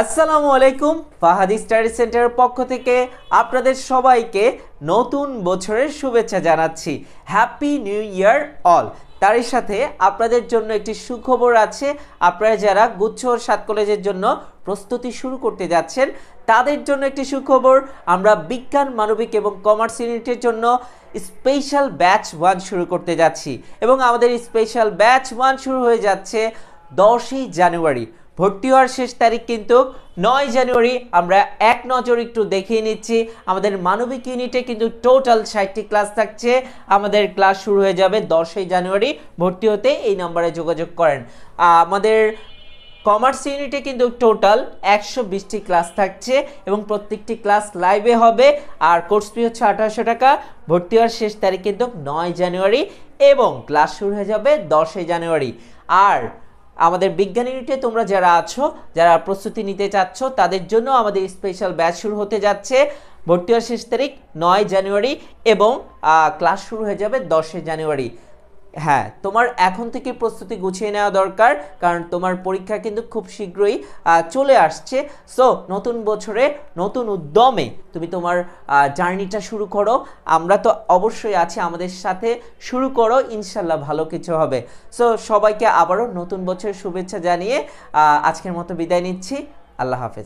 আসসালামু আলাইকুম। ফাহাদ স্টাডি সেন্টারের পক্ষ থেকে আপনাদের সবাইকে নতুন বছরের শুভেচ্ছা জানাচ্ছি। Happy new year all. তারই সাথে আপনাদের জন্য একটি সুখবর আছে। আপনারা যারা গুচ্ছ ও সাত কলেজের জন্য প্রস্তুতি শুরু করতে যাচ্ছেন তাদের জন্য একটি সুখবর। আমরা বিজ্ঞান, মানবিক এবং কমার্স ইউনিটের জন্য স্পেশাল ব্যাচ 1 শুরু করতে যাচ্ছি এবং আমাদের স্পেশাল ব্যাচ 1 শুরু হয়ে যাচ্ছে 10ই জানুয়ারি। ভর্তি হওয়ার শেষ তারিখ কিন্তু 9 জানুয়ারি। আমরা এক নজর একটু দেখিয়ে নিচ্ছি। আমাদের মানবিক ইউনিটে কিন্তু টোটাল 60টি ক্লাস থাকছে। আমাদের ক্লাস শুরু হয়ে যাবে 10ই জানুয়ারি। ভর্তি হতে এই নম্বরে যোগাযোগ করেন। আমাদের কমার্স ইউনিটে কিন্তু টোটাল 120টি ক্লাস থাকছে এবং প্রত্যেকটি ক্লাস লাইভে হবে। আর কোর্স ফি হচ্ছে 1800 টাকা। ভর্তি হওয়ার শেষ তারিখ কিন্তু 9 জানুয়ারি এবং ক্লাস শুরু হয়ে যাবে 10ই জানুয়ারি। আর আমাদের বিজ্ঞান ইউনিটে তোমরা যারা আছো, যারা প্রস্তুতি নিতে চাচ্ছ, তাদের জন্য আমাদের স্পেশাল ব্যাচ শুরু হতে যাচ্ছে। ভর্তি হওয়ার শেষ তারিখ 9 জানুয়ারি এবং ক্লাস শুরু হয়ে যাবে 10 জানুয়ারি। হ্যাঁ, তোমার এখন থেকে প্রস্তুতি গুছিয়ে নেওয়া দরকার, কারণ তোমার পরীক্ষা কিন্তু খুব শীঘ্রই চলে আসছে। সো নতুন বছরে নতুন উদ্যমে তুমি তোমার জার্নিটা শুরু করো। আমরা তো অবশ্যই আছি, আমাদের সাথে শুরু করো, ইনশাল্লাহ ভালো কিছু হবে। সো সবাইকে আবারও নতুন বছরের শুভেচ্ছা জানিয়ে আজকের মতো বিদায় নিচ্ছি। আল্লাহ হাফেজ।